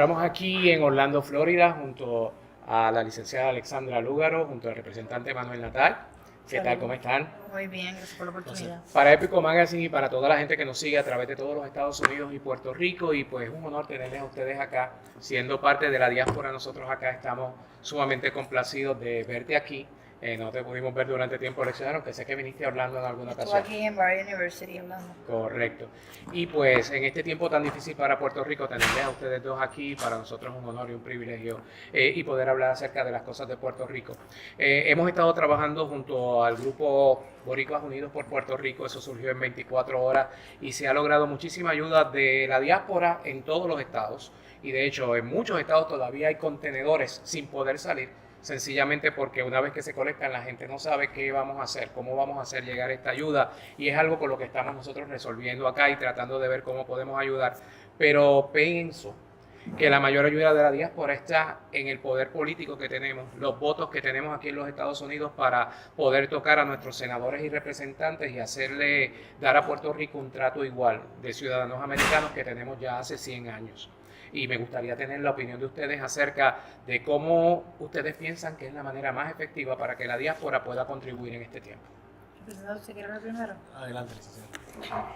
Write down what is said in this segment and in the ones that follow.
encontramos aquí en Orlando, Florida, junto a la licenciada Alexandra Lúgaro, junto al representante Manuel Natal. ¿Qué tal? ¿Cómo están? Muy bien, gracias por la oportunidad. Para Épico Magazine y para toda la gente que nos sigue a través de todos los Estados Unidos y Puerto Rico, y pues un honor tenerles a ustedes acá, siendo parte de la diáspora. Nosotros acá estamos sumamente complacidos de verte aquí. No te pudimos ver durante el tiempo eleccionario, aunque sé que viniste hablando en alguna Estuve ocasión. aquí en Barry University hablando. Correcto. Y pues en este tiempo tan difícil para Puerto Rico, tenerles a ustedes dos aquí, para nosotros es un honor y un privilegio y poder hablar acerca de las cosas de Puerto Rico. Hemos estado trabajando junto al grupo Boricuas Unidos por Puerto Rico, eso surgió en 24 horas y se ha logrado muchísima ayuda de la diáspora en todos los estados. Y de hecho en muchos estados todavía hay contenedores sin poder salir, sencillamente porque una vez que se colectan la gente no sabe qué vamos a hacer, cómo vamos a hacer llegar esta ayuda, y es algo con lo que estamos nosotros resolviendo acá y tratando de ver cómo podemos ayudar. Pero pienso que la mayor ayuda de la diáspora está en el poder político que tenemos, los votos que tenemos aquí en los Estados Unidos para poder tocar a nuestros senadores y representantes y dar a Puerto Rico un trato igual de ciudadanos americanos que tenemos ya hace 100 años. Y me gustaría tener la opinión de ustedes acerca de cómo ustedes piensan que es la manera más efectiva para que la diáspora pueda contribuir en este tiempo. Representante, ¿usted quiere hablar primero? Adelante, licenciado.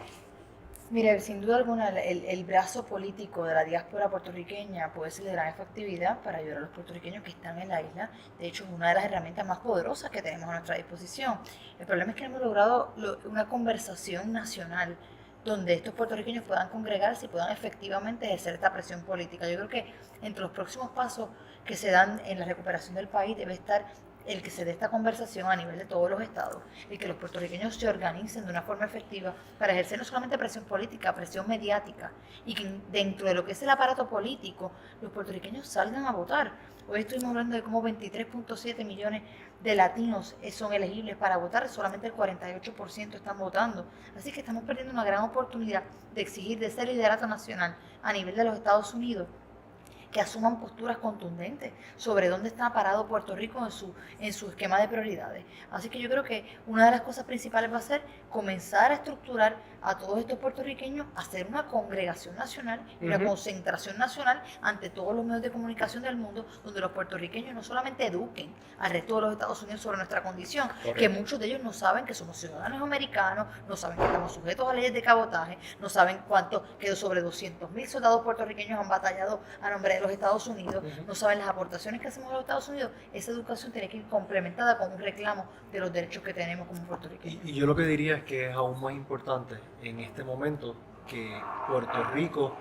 Mire, sin duda alguna, el brazo político de la diáspora puertorriqueña puede ser de gran efectividad para ayudar a los puertorriqueños que están en la isla. De hecho, es una de las herramientas más poderosas que tenemos a nuestra disposición. El problema es que hemos logrado una conversación nacional donde estos puertorriqueños puedan congregarse y puedan efectivamente ejercer esta presión política. Yo creo que entre los próximos pasos que se dan en la recuperación del país debe estar el que se dé esta conversación a nivel de todos los estados y que los puertorriqueños se organicen de una forma efectiva para ejercer no solamente presión política, presión mediática, y que dentro de lo que es el aparato político los puertorriqueños salgan a votar. Hoy estuvimos hablando de cómo 23.7 millones de latinos son elegibles para votar, solamente el 48% están votando. Así que estamos perdiendo una gran oportunidad de exigir de ese liderato nacional a nivel de los Estados Unidos que asuman posturas contundentes sobre dónde está parado Puerto Rico en su esquema de prioridades. Así que yo creo que una de las cosas principales va a ser comenzar a estructurar a todos estos puertorriqueños, hacer una congregación nacional, una concentración nacional ante todos los medios de comunicación del mundo, donde los puertorriqueños no solamente eduquen al resto de los Estados Unidos sobre nuestra condición, correcto, que muchos de ellos no saben que somos ciudadanos americanos, no saben que estamos sujetos a leyes de cabotaje, no saben que sobre 200,000 soldados puertorriqueños han batallado a nombre de los Estados Unidos, no saben las aportaciones que hacemos a los Estados Unidos. Esa educación tiene que ir complementada con un reclamo de los derechos que tenemos como puertorriqueños. Y yo lo que diría es que es aún más importante en este momento que Puerto Rico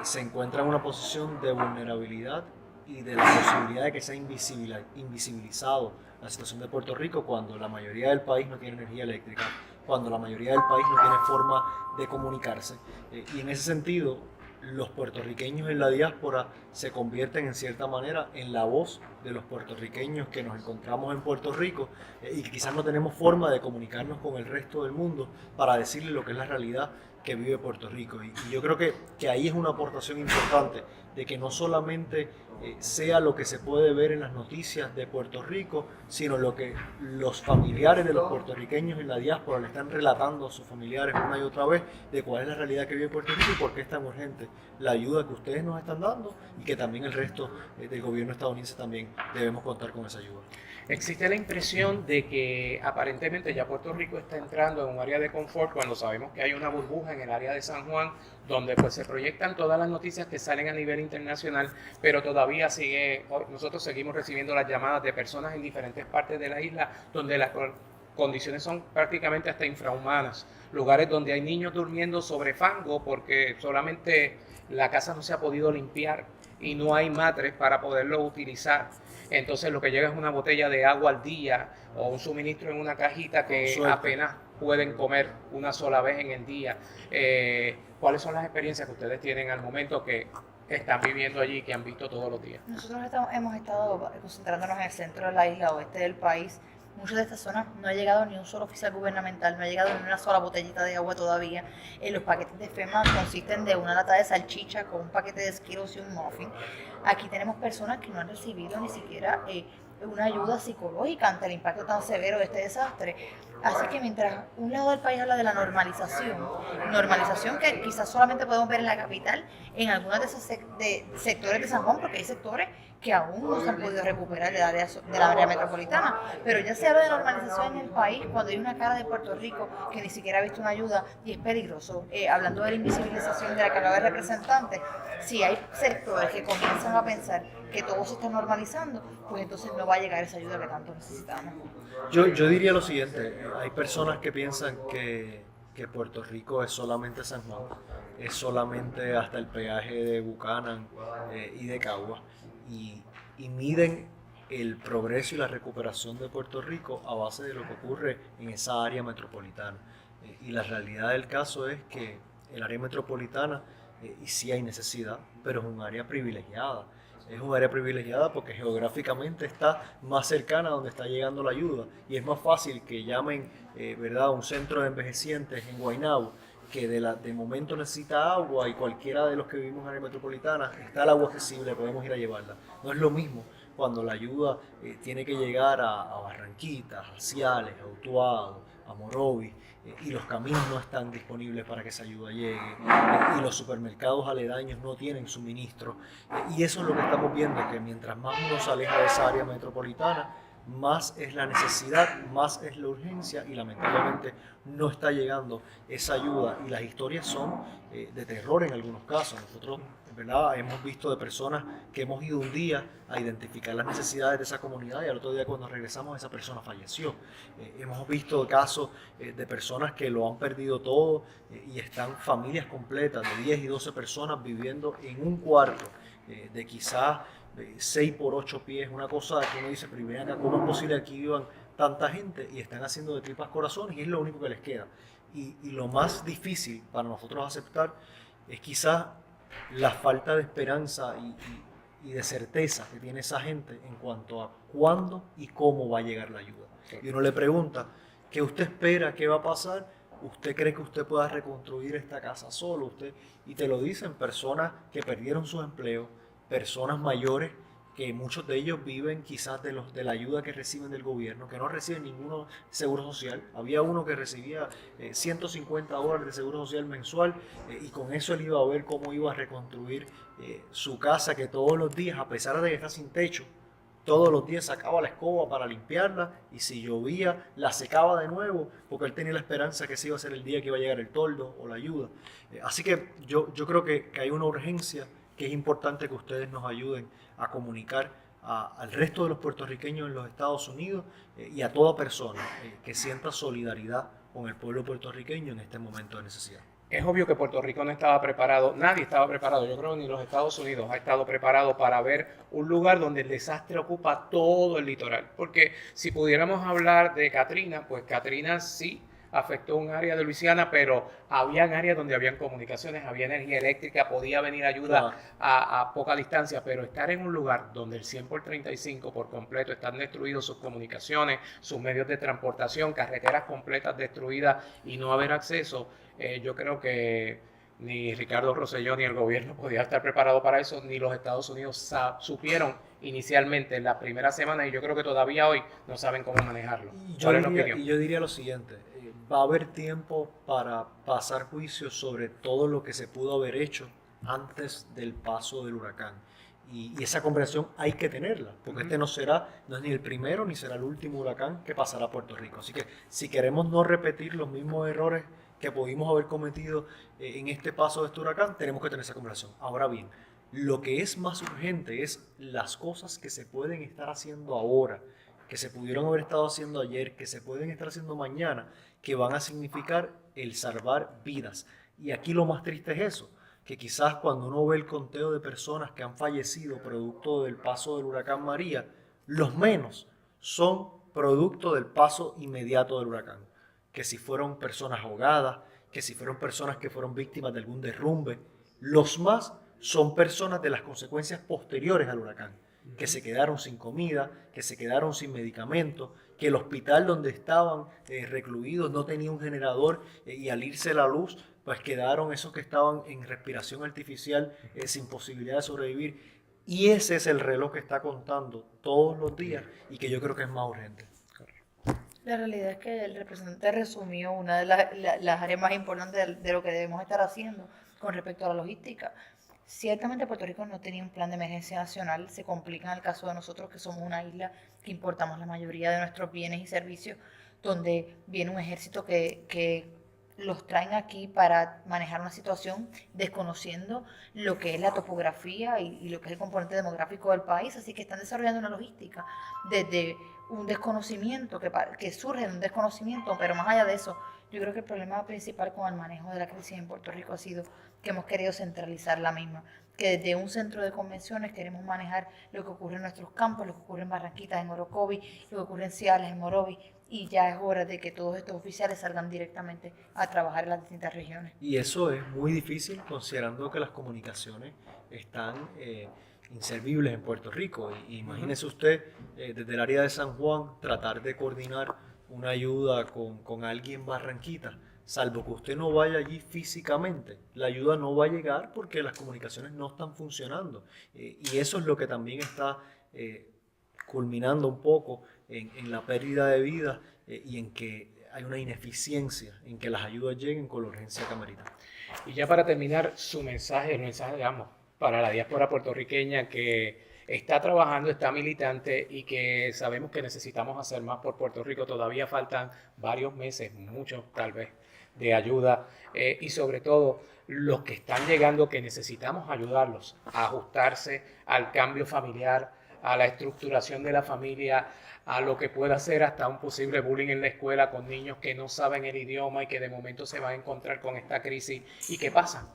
se encuentra en una posición de vulnerabilidad y de la posibilidad de que sea invisibilizado la situación de Puerto Rico cuando la mayoría del país no tiene energía eléctrica, cuando la mayoría del país no tiene forma de comunicarse. Y en ese sentido, los puertorriqueños en la diáspora se convierten en cierta manera en la voz de los puertorriqueños que nos encontramos en Puerto Rico y que quizás no tenemos forma de comunicarnos con el resto del mundo para decirle lo que es la realidad que vive Puerto Rico. Y yo creo que ahí es una aportación importante de que no solamente sea lo que se puede ver en las noticias de Puerto Rico, sino lo que los familiares de los puertorriqueños en la diáspora le están relatando a sus familiares una y otra vez de cuál es la realidad que vive Puerto Rico y por qué es tan urgente la ayuda que ustedes nos están dando y que también el resto del gobierno estadounidense también debemos contar con esa ayuda. Existe la impresión de que aparentemente ya Puerto Rico está entrando en un área de confort cuando sabemos que hay una burbuja en el área de San Juan donde pues se proyectan todas las noticias que salen a nivel internacional, pero todavía nosotros seguimos recibiendo las llamadas de personas en diferentes partes de la isla donde las condiciones son prácticamente hasta infrahumanas, lugares donde hay niños durmiendo sobre fango porque solamente la casa no se ha podido limpiar y no hay matres para poderlo utilizar. Entonces lo que llega es una botella de agua al día o un suministro en una cajita que apenas pueden comer una sola vez en el día. ¿Cuáles son las experiencias que ustedes tienen al momento que están viviendo allí, que han visto todos los días? Nosotros hemos estado concentrándonos en el centro de la isla oeste del país. Muchas de estas zonas no ha llegado ni un solo oficial gubernamental, no ha llegado ni una sola botellita de agua todavía. Los paquetes de FEMA consisten de una lata de salchicha con un paquete de Skittles y un muffin. Aquí tenemos personas que no han recibido ni siquiera una ayuda psicológica ante el impacto tan severo de este desastre. Así que mientras un lado del país habla de la normalización que quizás solamente podemos ver en la capital, en algunos de esos sectores de San Juan, porque hay sectores que aún no se han podido recuperar de la área metropolitana, pero ya se habla de normalización en el país cuando hay una cara de Puerto Rico que ni siquiera ha visto una ayuda y es peligroso. Hablando de la invisibilización de la que hablaba el representante, si hay sectores que comienzan a pensar que todo se está normalizando, pues entonces no va a llegar esa ayuda que tanto necesitamos. Yo diría lo siguiente, hay personas que piensan que Puerto Rico es solamente San Juan, es solamente hasta el peaje de Buchanan y de Cagua, y miden el progreso y la recuperación de Puerto Rico a base de lo que ocurre en esa área metropolitana. Y la realidad del caso es que el área metropolitana, y sí hay necesidad, pero es un área privilegiada. Es un área privilegiada porque geográficamente está más cercana a donde está llegando la ayuda y es más fácil que llamen ¿verdad? a un centro de envejecientes en Guaynabo que de momento necesita agua y cualquiera de los que vivimos en área metropolitana está el agua accesible, podemos ir a llevarla. No es lo mismo cuando la ayuda tiene que llegar a Barranquitas, a Ciales, a Utuado, a Morovis, y los caminos no están disponibles para que esa ayuda llegue, y los supermercados aledaños no tienen suministro, y eso es lo que estamos viendo, que mientras más uno se aleja de esa área metropolitana, más es la necesidad, más es la urgencia y lamentablemente no está llegando esa ayuda y las historias son de terror en algunos casos. Nosotros, ¿verdad? Hemos visto de personas que hemos ido un día a identificar las necesidades de esa comunidad y al otro día cuando regresamos esa persona falleció. Hemos visto casos de personas que lo han perdido todo y están familias completas de 10 y 12 personas viviendo en un cuarto de quizás 6 por 8 pies, una cosa que uno dice, pero ven acá, ¿cómo es posible que aquí vivan tanta gente y están haciendo de tripas corazones y es lo único que les queda? Y lo más difícil para nosotros aceptar es quizás la falta de esperanza y de certeza que tiene esa gente en cuanto a cuándo y cómo va a llegar la ayuda. Y uno le pregunta, ¿qué usted espera? ¿Qué va a pasar? ¿Usted cree que usted pueda reconstruir esta casa solo? Y te lo dicen personas que perdieron sus empleos, personas mayores que muchos de ellos viven quizás de la ayuda que reciben del gobierno, que no reciben ninguno seguro social. Había uno que recibía $150 de seguro social mensual y con eso él iba a ver cómo iba a reconstruir su casa, que todos los días, a pesar de que está sin techo, todos los días sacaba la escoba para limpiarla y si llovía la secaba de nuevo porque él tenía la esperanza que ese iba a ser el día que iba a llegar el toldo o la ayuda. Así que yo creo que hay una urgencia que es importante que ustedes nos ayuden a comunicar al resto de los puertorriqueños en los Estados Unidos y a toda persona que sienta solidaridad con el pueblo puertorriqueño en este momento de necesidad. Es obvio que Puerto Rico no estaba preparado, nadie estaba preparado, yo creo que ni los Estados Unidos ha estado preparado para ver un lugar donde el desastre ocupa todo el litoral. Porque si pudiéramos hablar de Katrina, pues Katrina sí afectó un área de Luisiana, pero habían áreas donde habían comunicaciones, había energía eléctrica, podía venir ayuda a poca distancia, pero estar en un lugar donde el 100 por 35 por completo están destruidos sus comunicaciones, sus medios de transportación, carreteras completas destruidas y no haber acceso, yo creo que ni Ricardo Rosselló ni el gobierno podía estar preparado para eso, ni los Estados Unidos supieron inicialmente en la primera semana y yo creo que todavía hoy no saben cómo manejarlo. Y yo diría lo siguiente, va a haber tiempo para pasar juicios sobre todo lo que se pudo haber hecho antes del paso del huracán. Y esa comprensión hay que tenerla, porque este no es ni el primero ni será el último huracán que pasará a Puerto Rico. Así que si queremos no repetir los mismos errores que pudimos haber cometido en este paso de este huracán, tenemos que tener esa conversación. Ahora bien, lo que es más urgente es las cosas que se pueden estar haciendo ahora, que se pudieron haber estado haciendo ayer, que se pueden estar haciendo mañana, que van a significar el salvar vidas. Y aquí lo más triste es eso, que quizás cuando uno ve el conteo de personas que han fallecido producto del paso del huracán María, los menos son producto del paso inmediato del huracán. Que si fueron personas ahogadas, que si fueron personas que fueron víctimas de algún derrumbe, los más son personas de las consecuencias posteriores al huracán, que se quedaron sin comida, que se quedaron sin medicamentos, que el hospital donde estaban recluidos no tenía un generador y al irse la luz, pues quedaron esos que estaban en respiración artificial sin posibilidad de sobrevivir. Y ese es el reloj que está contando todos los días y que yo creo que es más urgente. La realidad es que el representante resumió una de las áreas más importantes de lo que debemos estar haciendo con respecto a la logística. Ciertamente Puerto Rico no tenía un plan de emergencia nacional, se complica en el caso de nosotros que somos una isla que importamos la mayoría de nuestros bienes y servicios, donde viene un ejército que los traen aquí para manejar una situación desconociendo lo que es la topografía y lo que es el componente demográfico del país, así que están desarrollando una logística desde un desconocimiento, que surge de un desconocimiento, pero más allá de eso, yo creo que el problema principal con el manejo de la crisis en Puerto Rico ha sido que hemos querido centralizar la misma, que desde un centro de convenciones queremos manejar lo que ocurre en nuestros campos, lo que ocurre en Barranquitas, en Orocovi, lo que ocurre en Ciales, en Morovis, y ya es hora de que todos estos oficiales salgan directamente a trabajar en las distintas regiones. Y eso es muy difícil considerando que las comunicaciones están inservibles en Puerto Rico. Imagínese usted, desde el área de San Juan, tratar de coordinar una ayuda con alguien en Barranquita, salvo que usted no vaya allí físicamente. La ayuda no va a llegar porque las comunicaciones no están funcionando. Y eso es lo que también está culminando un poco en la pérdida de vidas y en que hay una ineficiencia en que las ayudas lleguen con la urgencia que ameritan. Y ya para terminar, su mensaje, el mensaje, digamos, para la diáspora puertorriqueña que está trabajando, está militante y que sabemos que necesitamos hacer más por Puerto Rico. Todavía faltan varios meses, muchos tal vez, de ayuda y sobre todo los que están llegando que necesitamos ayudarlos a ajustarse al cambio familiar, a la estructuración de la familia, a lo que pueda ser hasta un posible bullying en la escuela con niños que no saben el idioma y que de momento se van a encontrar con esta crisis y que pasa,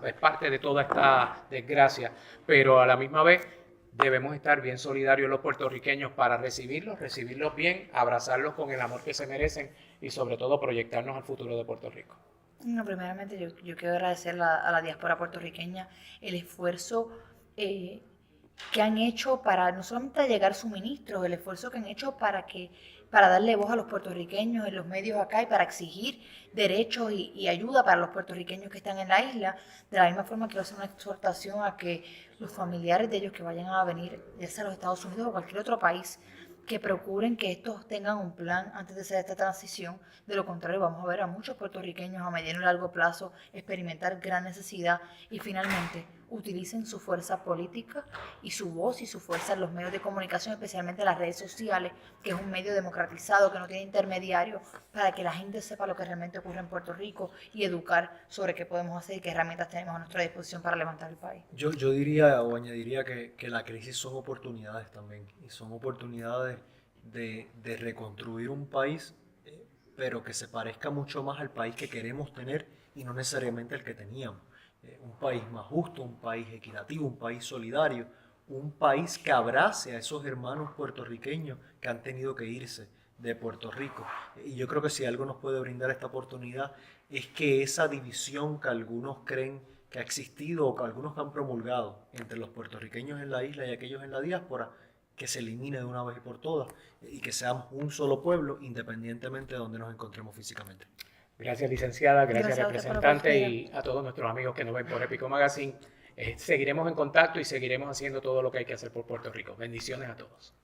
es parte de toda esta desgracia, pero a la misma vez debemos estar bien solidarios los puertorriqueños para recibirlos bien, abrazarlos con el amor que se merecen y sobre todo proyectarnos al futuro de Puerto Rico. No, primeramente yo quiero agradecer a la diáspora puertorriqueña el esfuerzo que han hecho para no solamente llegar suministros, el esfuerzo que han hecho para darle voz a los puertorriqueños en los medios acá y para exigir derechos y ayuda para los puertorriqueños que están en la isla. De la misma forma quiero hacer una exhortación a que los familiares de ellos que vayan a venir, ya sea a los Estados Unidos o cualquier otro país, que procuren que estos tengan un plan antes de hacer esta transición. De lo contrario, vamos a ver a muchos puertorriqueños a mediano y largo plazo experimentar gran necesidad y finalmente utilicen su fuerza política y su voz y su fuerza en los medios de comunicación, especialmente las redes sociales, que es un medio democratizado, que no tiene intermediarios, para que la gente sepa lo que realmente ocurre en Puerto Rico y educar sobre qué podemos hacer y qué herramientas tenemos a nuestra disposición para levantar el país. Yo diría o añadiría que la crisis son oportunidades también, y son oportunidades de reconstruir un país, pero que se parezca mucho más al país que queremos tener y no necesariamente el que teníamos. Un país más justo, un país equitativo, un país solidario, un país que abrace a esos hermanos puertorriqueños que han tenido que irse de Puerto Rico. Y yo creo que si algo nos puede brindar esta oportunidad es que esa división que algunos creen que ha existido o que algunos han promulgado entre los puertorriqueños en la isla y aquellos en la diáspora, que se elimine de una vez y por todas y que seamos un solo pueblo independientemente de donde nos encontremos físicamente. Gracias, licenciada, gracias representante y a todos nuestros amigos que nos ven por Épico Magazine. Seguiremos en contacto y seguiremos haciendo todo lo que hay que hacer por Puerto Rico. Bendiciones a todos.